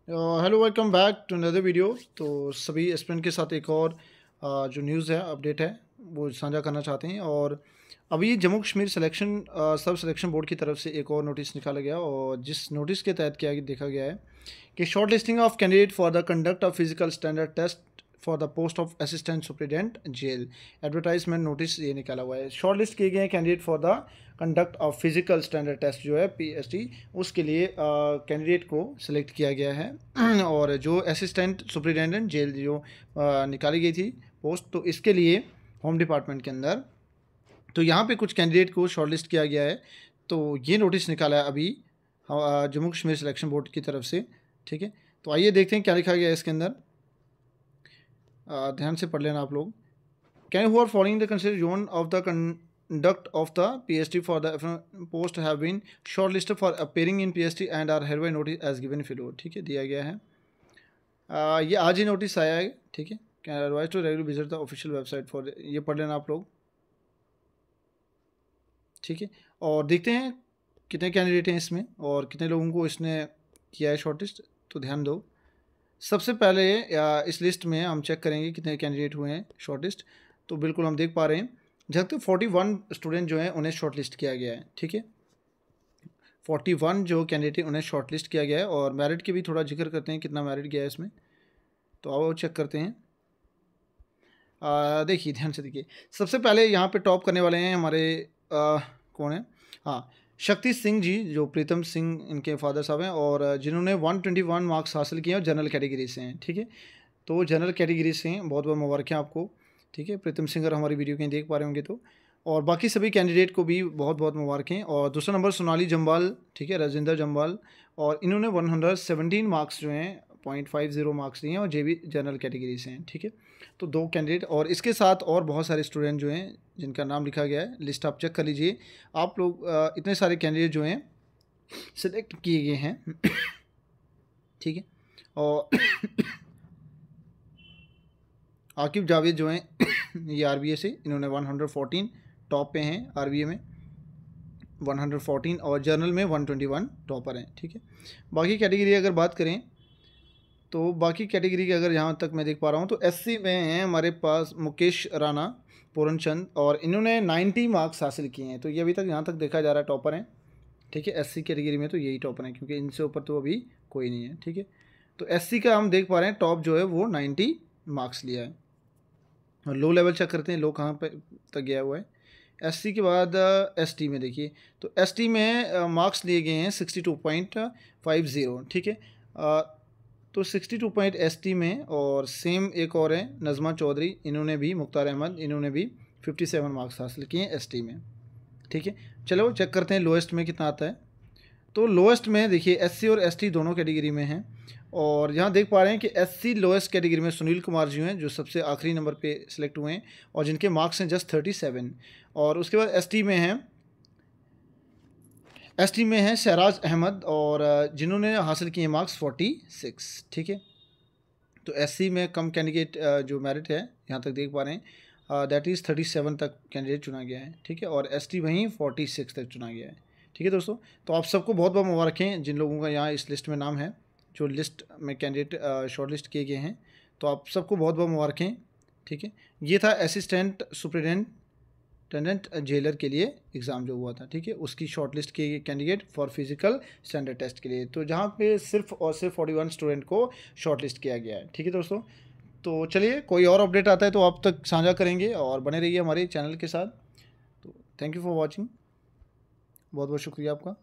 Hello, welcome back to another video. तो सभी aspirant के साथ एक और जो न्यूज़ है, अपडेट है, वो साझा करना चाहते हैं। और अभी जम्मू कश्मीर सिलेक्शन सब सिलेक्शन बोर्ड की तरफ से एक और नोटिस निकाला गया, और जिस नोटिस के तहत क्या देखा गया है कि shortlisting of candidate for the conduct of physical standard test for the post of assistant superintendent jail. Advertisement notice ये निकाला हुआ है। शॉर्ट लिस्ट किए गए हैं candidate for the conduct of physical standard test जो है पीएसटी, उसके लिए कैंडिडेट को सिलेक्ट किया गया है। और जो असिस्टेंट सुप्रिटेंडेंट जेल जो निकाली गई थी पोस्ट, तो इसके लिए होम डिपार्टमेंट के अंदर, तो यहाँ पे कुछ कैंडिडेट को शॉर्टलिस्ट किया गया है। तो ये नोटिस निकाला है अभी जम्मू कश्मीर सिलेक्शन बोर्ड की तरफ से। ठीक है, तो आइए देखते हैं क्या लिखा गया है इसके अंदर। ध्यान से पढ़ लेना आप लोग। Can who are following the consider zone of the conduct of the PST for the post have been shortlisted for appearing in PST and are hereby notice as given below. ठीक है, दिया गया है। ये आज ही notice आया है। ठीक है, can advise to regular visit the official website for, ये पढ़ लेना आप लोग। ठीक है, और देखते हैं कितने कैंडिडेट हैं इसमें और कितने लोगों को इसने किया है शॉर्टलिस्ट। तो ध्यान दो, सबसे पहले इस लिस्ट में हम चेक करेंगे कितने कैंडिडेट हुए हैं शॉर्टलिस्ट। तो बिल्कुल हम देख पा रहे हैं जहाँ तक 41 स्टूडेंट जो हैं उन्हें शॉर्टलिस्ट किया गया है। ठीक है, 41 जो कैंडिडेट हैं उन्हें शॉर्टलिस्ट किया गया है। और मेरिट के भी थोड़ा जिक्र करते हैं, कितना मेरिट गया है इसमें, तो आओ चेक करते हैं। देखिए, ध्यान से देखिए। सबसे पहले यहाँ पे टॉप करने वाले हैं हमारे कौन है, हाँ, शक्ति सिंह जी, जो प्रीतम सिंह इनके फादर साहब हैं, और जिन्होंने 121 मार्क्स हासिल किए हैं और जनरल कैटेगरी से हैं। ठीक है, तो जनरल कैटेगरी से हैं, बहुत बहुत मुबारक हैं आपको। ठीक है, प्रीतम सिंह, अगर हमारी वीडियो कहीं देख पा रहे होंगे तो। और बाकी सभी कैंडिडेट को भी बहुत बहुत मुबारक हैं। और दूसरा नंबर सोनाली जम्वाल, ठीक है, राजेंद्र जम्वाल, और इन्होंने 117 मार्क्स जो हैं 0.50 मार्क्स लिए हैं, और जे भी जनरल कैटेगरी से हैं। ठीक है, तो दो कैंडिडेट, और इसके साथ और बहुत सारे स्टूडेंट जो हैं जिनका नाम लिखा गया है, लिस्ट आप चेक कर लीजिए आप लोग। इतने सारे कैंडिडेट जो हैं सिलेक्ट किए गए हैं। ठीक है, और आकिब जावेद जो हैं ये आरबीए से, इन्होंने 114 टॉप पे हैं आरबीए में, 114, और जर्नल में 121 टॉपर हैं। ठीक है, बाकी कैटेगरी अगर बात करें तो बाकी कैटेगरी के अगर यहाँ तक मैं देख पा रहा हूँ तो एससी में हैं हमारे पास मुकेश राणा, पूरन चंद, और इन्होंने 90 मार्क्स हासिल किए हैं। तो ये अभी तक यहाँ तक देखा जा रहा है टॉपर हैं। ठीक है, एससी कैटेगरी में तो यही टॉपर हैं, क्योंकि इनसे ऊपर तो अभी कोई नहीं है। ठीक है, तो एससी का हम देख पा रहे हैं टॉप जो है वो 90 मार्क्स लिया है। और लो लेवल चेक करते हैं, लो कहाँ पे तक गया हुआ है। एससी के बाद एसटी में देखिए, तो एसटी में मार्क्स लिए गए हैं 62.50। ठीक है, तो 62 पॉइंट एसटी में, और सेम एक और है नज़मा चौधरी, इन्होंने भी, मुख्तार अहमद, इन्होंने भी 57 मार्क्स हासिल किए हैं एसटी में। ठीक है, चलो चेक करते हैं लोएस्ट में कितना आता है। तो लोएस्ट में देखिए एससी और एसटी दोनों कैटेगरी में हैं, और यहाँ देख पा रहे हैं कि एससी लोएस्ट कैटेगरी में सुनील कुमार जी हैं, जो सबसे आखिरी नंबर पे सिलेक्ट हुए हैं, और जिनके मार्क्स हैं जस्ट 37। और उसके बाद एसटी में हैं, एसटी में हैं शहराज अहमद, और जिन्होंने हासिल किए मार्क्स 46। ठीक है, तो एससी में कम कैंडिडेट जो मेरिट है यहाँ तक देख पा रहे हैं, दैट इज़ 37 तक कैंडिडेट चुना गया है। ठीक है, और एसटी वहीं 46 तक चुना गया है। ठीक है दोस्तों, तो आप सबको बहुत बहुत मुबारक हैं जिन लोगों का यहाँ इस लिस्ट में नाम है, जो लिस्ट में कैंडिडेट शॉर्ट लिस्ट किए गए हैं। तो आप सबको बहुत बहुत मुबारक हैं। ठीक है, ये था असिस्टेंट सुप्रिटेंडेंट जेलर के लिए एग्ज़ाम जो हुआ था। ठीक है, उसकी शॉर्ट लिस्ट किए गए candidate for physical standard test के लिए, तो जहाँ पे सिर्फ और सिर्फ 41 स्टूडेंट को शॉर्ट लिस्ट किया गया है। ठीक है दोस्तों, तो चलिए कोई और अपडेट आता है तो आप तक साझा करेंगे, और बने रहिए हमारे चैनल के साथ। तो थैंक यू फॉर वॉचिंग, बहुत बहुत शुक्रिया आपका।